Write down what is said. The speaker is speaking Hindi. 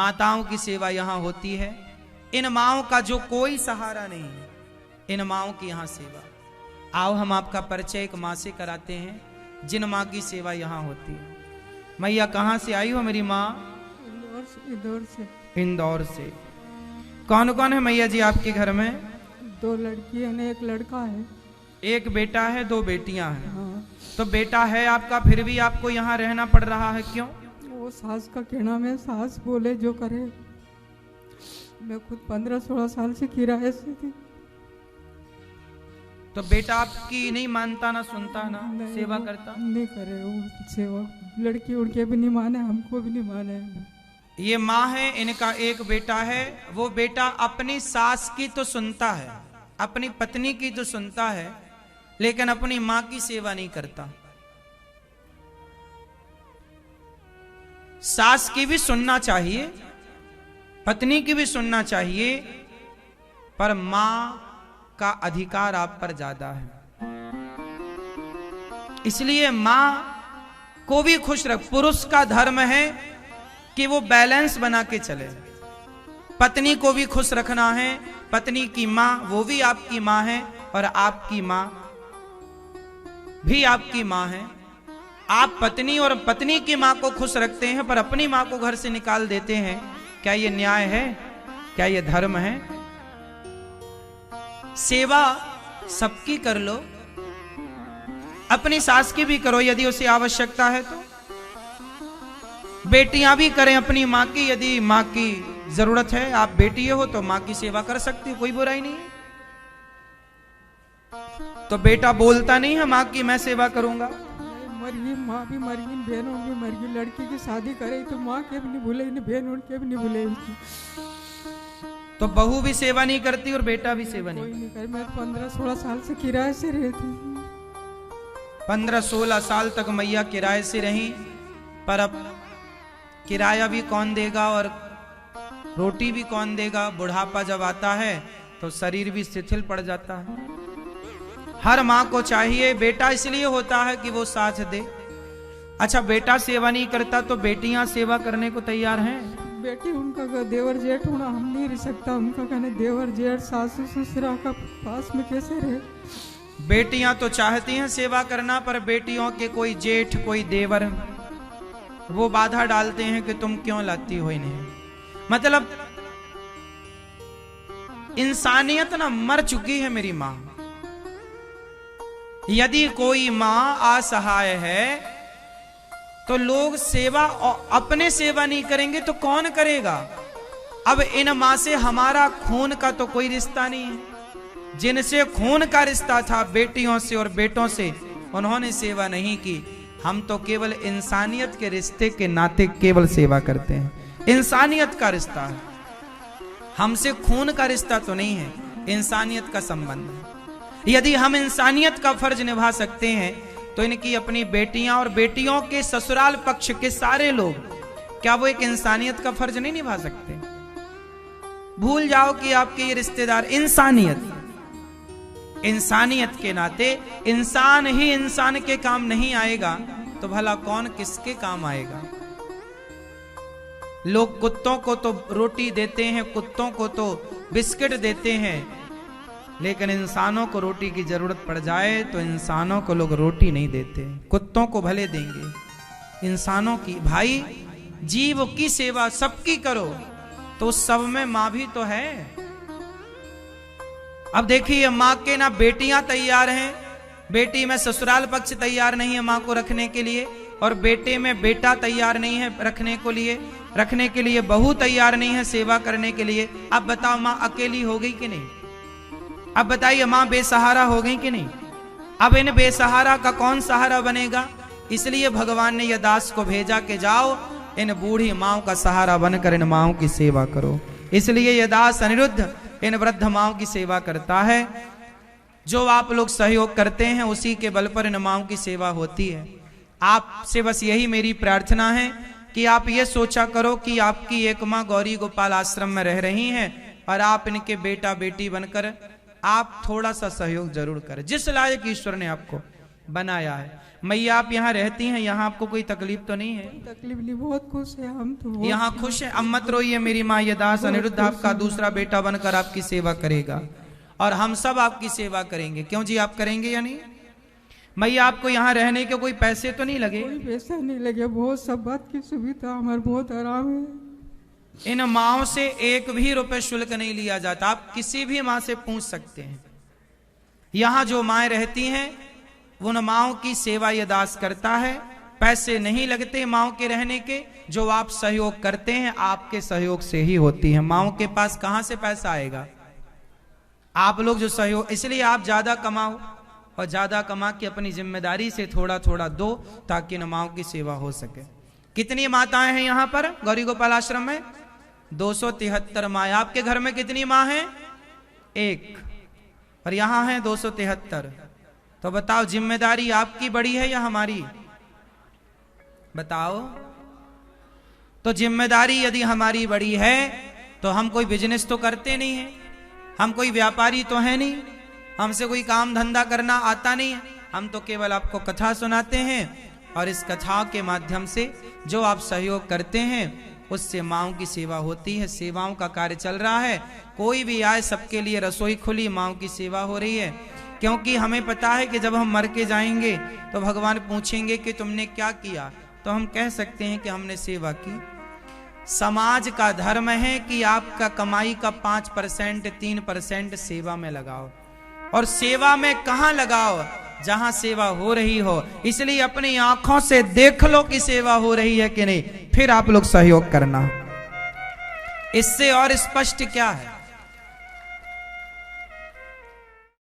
माताओं की सेवा यहाँ होती है। इन माओं का जो कोई सहारा नहीं है, इन माओं की यहाँ सेवा। आओ हम आपका परिचय एक माँ से कराते हैं जिन माँ की सेवा यहाँ होती है। मैया कहाँ से आई हो मेरी माँ? इंदौर से। इंदौर से। कौन कौन है मैया जी आपके घर में? 2 लड़की है, एक लड़का है। एक बेटा है, 2 बेटियां हैं। हाँ। तो बेटा है आपका, फिर भी आपको यहाँ रहना पड़ रहा है, क्यों? वो सास का कहना में, सास बोले जो करे। मैं खुद 15-16 साल से किराए से थी। तो बेटा आपकी नहीं मानता ना सुनता ना सेवा करता? नहीं करे वो सेवा। लड़की उड़के भी नहीं माने, हमको भी नहीं माने। ये माँ है, इनका एक बेटा है। वो बेटा अपनी सास की तो सुनता है, अपनी पत्नी की तो सुनता है, लेकिन अपनी माँ की सेवा नहीं करता। सास की भी सुनना चाहिए, पत्नी की भी सुनना चाहिए, पर माँ का अधिकार आप पर ज्यादा है। इसलिए माँ को भी खुश रख। पुरुष का धर्म है कि वो बैलेंस बना के चले। पत्नी को भी खुश रखना है। पत्नी की माँ वो भी आपकी माँ है और आपकी माँ भी आपकी माँ है। आप पत्नी और पत्नी की माँ को खुश रखते हैं पर अपनी माँ को घर से निकाल देते हैं। क्या ये न्याय है? क्या ये धर्म है? सेवा सबकी कर लो, अपनी सास की भी करो यदि उसे आवश्यकता है तो। बेटियां भी करें अपनी माँ की, यदि माँ की जरूरत है। आप बेटी हो तो माँ की सेवा कर सकती हो, कोई बुराई नहीं है। तो बेटा बोलता नहीं है माँ की मैं सेवा करूंगा। मरगी, माँ भी मरगी, बहनों भी मरगी। लड़की की शादी करे तो माँ के भी नहीं भूले, बहन के भी नहीं भूले। तो बहू भी सेवा नहीं करती और बेटा भी सेवा कोई नहीं कर। मैं 15-16 साल से किराए से रहती। 15-16 साल तक मैया किराए से रही, पर अब किराया भी कौन देगा और रोटी भी कौन देगा? बुढ़ापा जब आता है तो शरीर भी शिथिल पड़ जाता है। हर माँ को चाहिए, बेटा इसलिए होता है कि वो साथ दे। अच्छा, बेटा सेवा नहीं करता तो बेटियां सेवा करने को तैयार हैं? बेटी उनका देवर जेठ होना हम नहीं रह सकता। उनका कहने देवर जेठ सासू ससुरा का पास में कैसे रहे? बेटियां तो चाहती हैं सेवा करना, पर बेटियों के कोई जेठ कोई देवर वो बाधा डालते हैं कि तुम क्यों लाती हो इन्हें। मतलब इंसानियत ना मर चुकी है मेरी मां। यदि कोई मां असहाय है तो लोग सेवा अपने सेवा नहीं करेंगे तो कौन करेगा? अब इन मां से हमारा खून का तो कोई रिश्ता नहीं है। जिनसे खून का रिश्ता था बेटियों से और बेटों से, उन्होंने सेवा नहीं की। हम तो केवल इंसानियत के रिश्ते के नाते केवल सेवा करते हैं। इंसानियत का रिश्ता है, हमसे खून का रिश्ता तो नहीं है, इंसानियत का संबंध है। यदि हम इंसानियत का फर्ज निभा सकते हैं तो इनकी अपनी बेटियां और बेटियों के ससुराल पक्ष के सारे लोग, क्या वो एक इंसानियत का फर्ज नहीं निभा सकते? भूल जाओ कि आपके ये रिश्तेदार। इंसानियत के नाते इंसान ही इंसान के काम नहीं आएगा तो भला कौन किसके काम आएगा? लोग कुत्तों को तो रोटी देते हैं, कुत्तों को तो बिस्किट देते हैं, लेकिन इंसानों को रोटी की जरूरत पड़ जाए तो इंसानों को लोग रोटी नहीं देते। कुत्तों को भले देंगे, इंसानों की। भाई जीव की सेवा सबकी करो, तो सब में मां भी तो है। अब देखिए, मां के ना बेटियां तैयार हैं, बेटी में ससुराल पक्ष तैयार नहीं है मां को रखने के लिए, और बेटे में बेटा तैयार नहीं है रखने के लिए बहू तैयार नहीं है सेवा करने के लिए। अब बताओ मां अकेली हो गई कि नहीं? अब बताइए मां बेसहारा हो गई कि नहीं? अब इन बेसहारा का कौन सहारा बनेगा? इसलिए भगवान ने यह दास को भेजा कि जाओ इन बूढ़ी माओं का सहारा बनकर इन माओं की सेवा करो। इसलिए यह दास अनिरुद्ध इन वृद्ध माओं की सेवा करता है। जो आप लोग सहयोग करते हैं उसी के बल पर इन माओं की सेवा होती है। आपसे बस यही मेरी प्रार्थना है कि आप ये सोचा करो कि आपकी एक माँ गौरी गोपाल आश्रम में रह रही हैं और आप इनके बेटा बेटी बनकर आप थोड़ा सा सहयोग जरूर करें। जिस लायक ईश्वर ने आपको बनाया है। मैया आप यहाँ रहती हैं, यहाँ आपको कोई तकलीफ तो नहीं है? तकलीफ नहीं, बहुत खुश है हम तो। यहाँ खुश है? अब मत रोइए मेरी माँ, ये दास अनिरुद्ध आपका दूसरा बेटा बनकर आपकी सेवा करेगा और हम सब आपकी सेवा करेंगे। क्यों जी, आप करेंगे या नहीं? मैया आपको यहाँ रहने के कोई पैसे तो नहीं लगे? कोई पैसा नहीं लगे, बहुत सब बात की सुविधा, हमारे बहुत आराम है। इन माओ से एक भी रुपए शुल्क नहीं लिया जाता, आप किसी भी माँ से पूछ सकते हैं। यहाँ जो माएँ रहती हैं उन माओ की सेवा ये दास करता है, पैसे नहीं लगते माओ के रहने के। जो आप सहयोग करते हैं आपके सहयोग से ही होती है, माओ के पास कहां से पैसा आएगा? आप लोग जो सहयोग, इसलिए आप ज्यादा कमाओ और ज्यादा कमा के अपनी जिम्मेदारी से थोड़ा थोड़ा दो ताकि न माओ की सेवा हो सके। कितनी माताएं हैं यहाँ पर गौरी गोपाल आश्रम में? 273 माएं। आपके घर में कितनी माँ हैं? एक, और यहाँ है 273। तो बताओ जिम्मेदारी आपकी बड़ी है या हमारी? बताओ। तो जिम्मेदारी यदि हमारी बड़ी है तो हम कोई बिजनेस तो करते नहीं है, हम कोई व्यापारी तो है नहीं, हमसे कोई काम धंधा करना आता नहीं है। हम तो केवल आपको कथा सुनाते हैं और इस कथा के माध्यम से जो आप सहयोग करते हैं उससे माँओं की सेवा होती है। सेवाओं का कार्य चल रहा है, कोई भी आए सबके लिए रसोई खुली, माँओं की सेवा हो रही है। क्योंकि हमें पता है कि जब हम मर के जाएंगे तो भगवान पूछेंगे कि तुमने क्या किया, तो हम कह सकते हैं कि हमने सेवा की। समाज का धर्म है कि आपका कमाई का 5% 3% सेवा में लगाओ, और सेवा में कहां लगाओ? जहां सेवा हो रही हो। इसलिए अपनी आंखों से देख लो कि सेवा हो रही है कि नहीं, फिर आप लोग सहयोग करना। इससे और स्पष्ट क्या है?